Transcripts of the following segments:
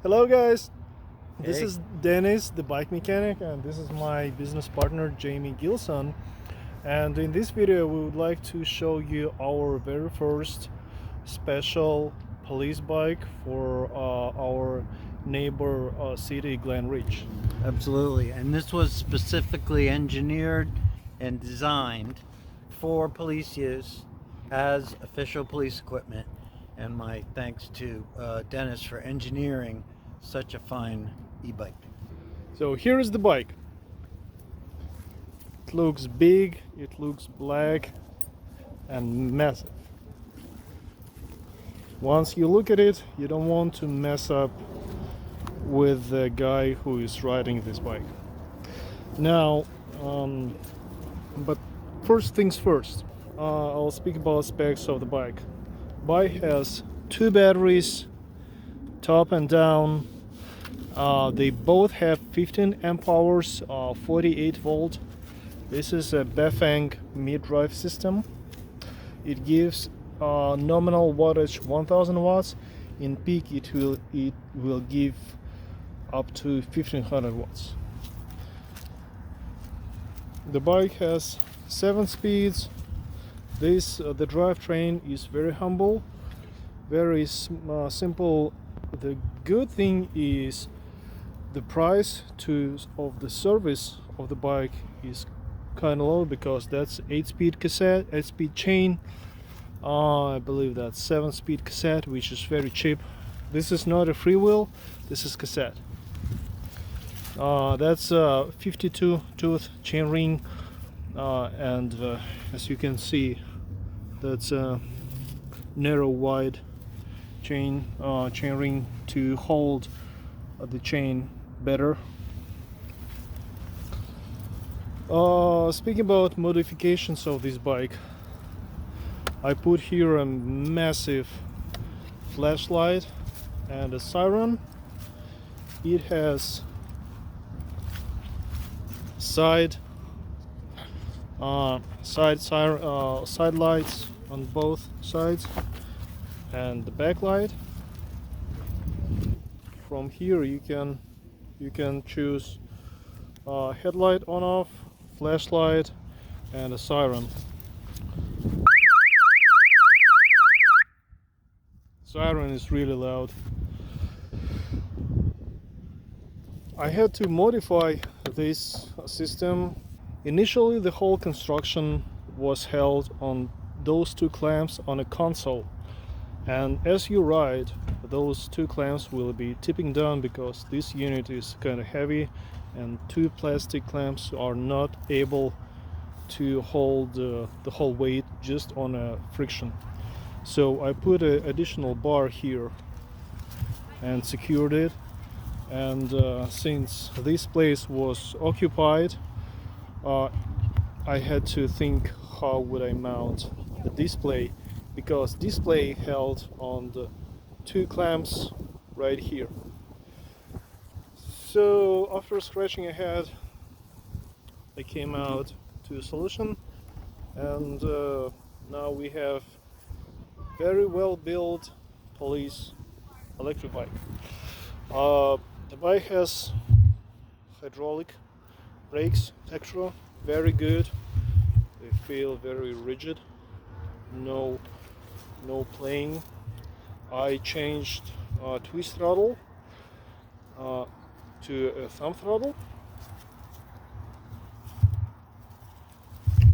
Hello guys, this Hey, is Dennis, the bike mechanic, and this is my business partner Jamie Gilson. And in this video, we would like to show you our very first special police bike for our neighbor city, Glen Ridge. absolutely. And this was specifically engineered and designed for police use as official police equipment. And my thanks to Dennis for engineering such a fine e-bike. So here is the bike. It looks big, it looks black and massive. Once you look at it, you don't want to mess up with the guy who is riding this bike. Now, but first things first, I'll speak about specs of the bike. Bike has two batteries, top and down. They both have 15 amp hours, 48 volt. This is a Bafang mid-drive system. It gives nominal wattage 1000 watts. In peak, it will give up to 1500 watts. The bike has 7 speeds. The drivetrain is very humble, very simple. The good thing is the price of the service of the bike is kind of low because that's 8-speed cassette, 8-speed chain. I believe that's 7-speed cassette, which is very cheap. This is not a freewheel, this is cassette. That's a 52 tooth chainring, and as you can see, that's a narrow wide chainring to hold the chain better. Speaking about modifications of this bike, I put here a massive flashlight and a siren. It has side lights on both sides and the back light. From here you can choose headlight on off, flashlight, and a siren. Siren is really loud. I had to modify this system. Initially, the whole construction was held on those two clamps on a console, and as you ride, those two clamps will be tipping down because this unit is kind of heavy and two plastic clamps are not able to hold the whole weight just on a friction. So I put an additional bar here and secured it, and since this place was occupied, I had to think how would I mount the display, because display held on the two clamps right here. So after scratching ahead, I came out to a solution, and now we have very well built police electric bike. The bike has hydraulic brakes, Tektro, very good. They feel very rigid, no playing. I changed twist throttle to a thumb throttle.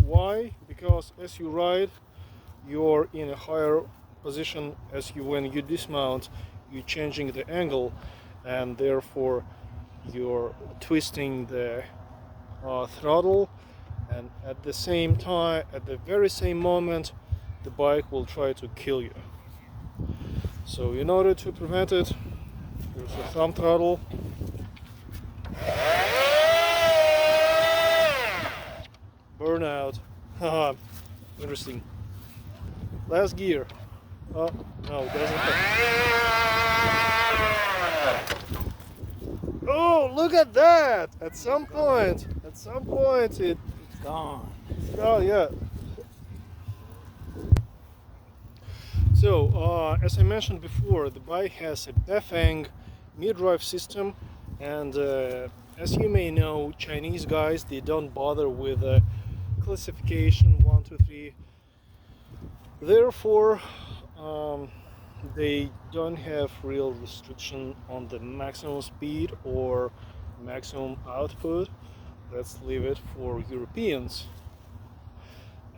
Why? Because as you ride, you're in a higher position. When you dismount, you're changing the angle, and therefore you're twisting the throttle, and at the same time, at the very same moment, the bike will try to kill you. So in order to prevent it, there's a thumb throttle. Burnout. Haha, interesting. Last gear. Oh, no, it doesn't. Oh, look at that! At some point it. It's gone. Oh, yeah. So, as I mentioned before, the bike has a Bafang mid-drive system, and as you may know, Chinese guys, they don't bother with classification 1, 2, 3. Therefore, um, they don't have real restriction on the maximum speed or maximum output. Let's leave it for Europeans.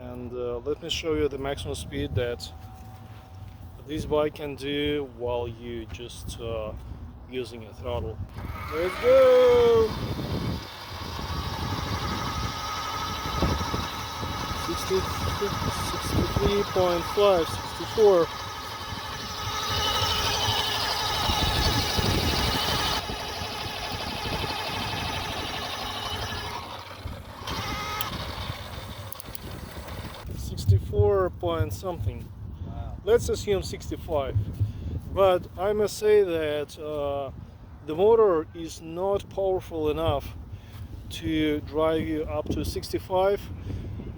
And let me show you the maximum speed that this bike can do while you just using a throttle. Let's go! 63.5, 64. Point something. Wow. Let's assume 65. But I must say that the motor is not powerful enough to drive you up to 65.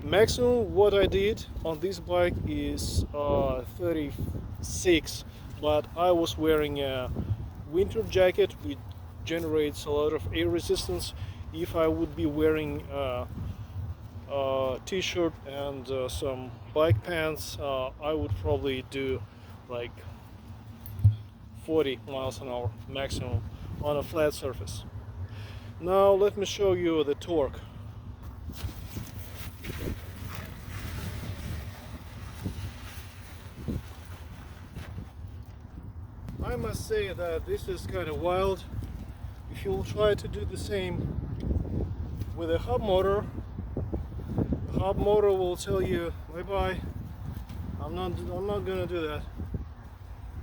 Maximum what I did on this bike is 36, but I was wearing a winter jacket which generates a lot of air resistance. If I would be wearing t-shirt and some bike pants, I would probably do like 40 miles an hour maximum on a flat surface. Now let me show you the torque. I must say that this is kind of wild. If you'll try to do the same with a hub motor, the hub motor will tell you bye bye. I'm not gonna do that.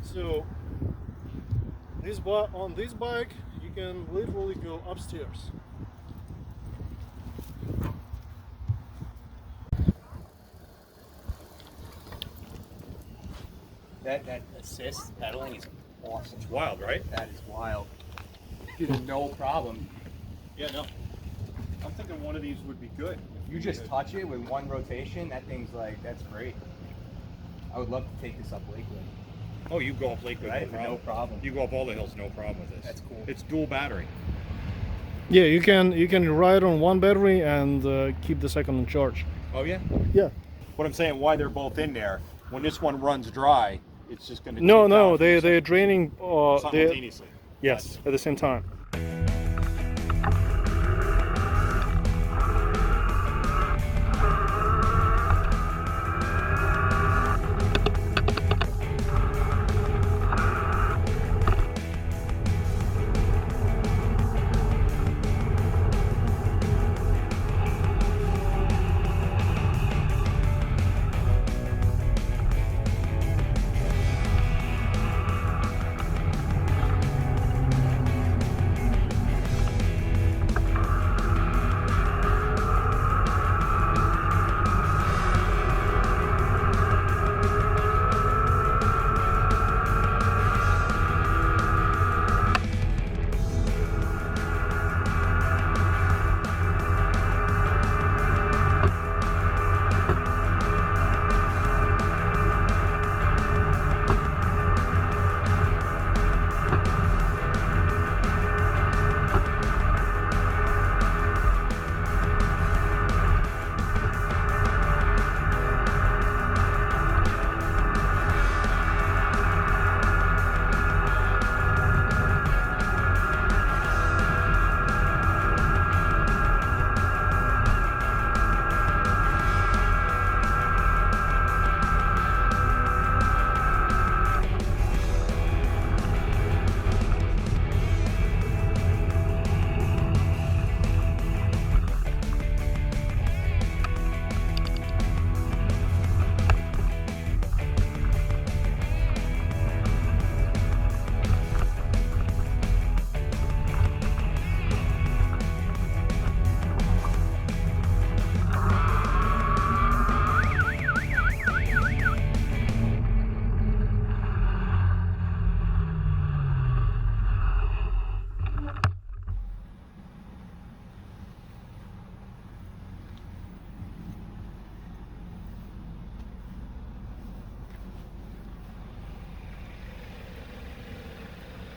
So on this bike you can literally go upstairs. That assist pedaling is awesome. It's wild, right? That is wild. There's no problem. Yeah, no. I'm thinking one of these would be good. You just touch it with one rotation, that thing's like, that's great. I would love to take this up Lakewood. Oh, you go up Lakewood, Right, no problem. no problem. You go up all the hills, no problem with this. That's cool. It's dual battery. Yeah, you can ride on one battery and keep the second on charge. Oh yeah. Yeah. What I'm saying, why they're both in there? When this one runs dry, it's just going to No, they're draining. simultaneously. Yes, at the same time.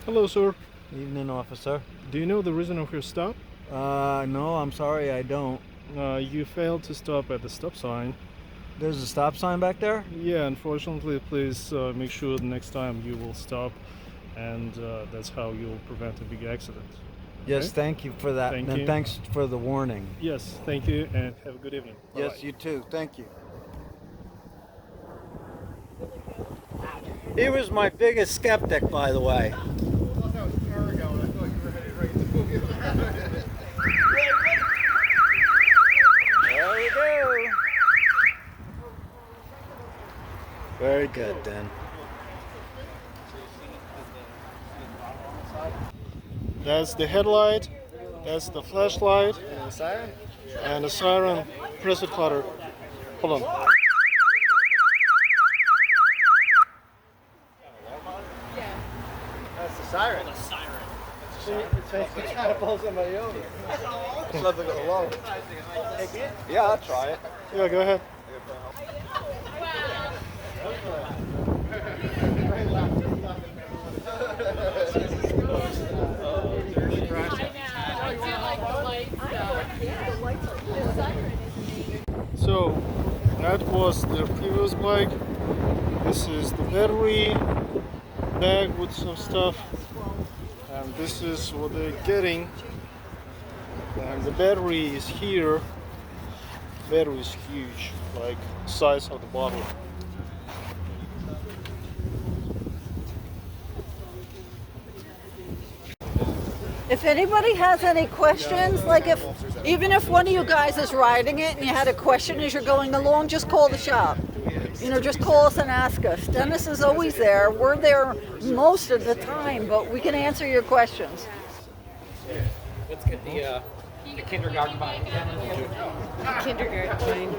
Hello, sir. Evening, officer. Do you know the reason of your stop? No, I'm sorry, I don't. You failed to stop at the stop sign. There's a stop sign back there? Yeah, unfortunately, please make sure the next time you will stop, and that's how you'll prevent a big accident. Yes, Okay? thank you for that. Thank and you. thanks for the warning. Yes, thank you, and have a good evening. Yes, Bye-bye. you too. Thank you. He was my biggest skeptic, by the way. There we go. Very good, then. That's the headlight, that's the flashlight, And the siren? and the siren. Press it harder. Hold on. That's the siren. That's a siren. It's trying to pull somebody over. Just let them go along. Yeah, I'll try it. Yeah, go ahead. So that was the previous bike. This is the battery bag with some stuff, and this is what they're getting. And the battery is here. Battery is huge, like size of the bottle. If anybody has any questions, like even if one of you guys is riding it and you had a question as you're going along, just call the shop. Just call us and ask us. Dennis is always there. We're there most of the time, but we can answer your questions. Let's get the kindergarten bike. Kindergarten.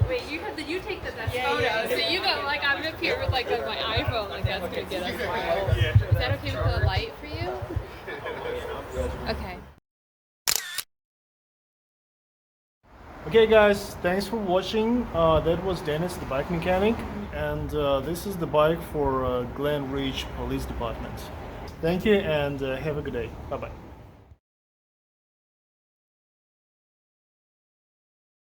Wait, you take the best photos. So you go like I'm up here with like my iPhone, like that's gonna get us wild. Is that okay with the light for you? Okay. Okay guys, thanks for watching. That was Dennis, the bike mechanic, and this is the bike for Glen Ridge Police Department. Thank you, and have a good day. Bye bye.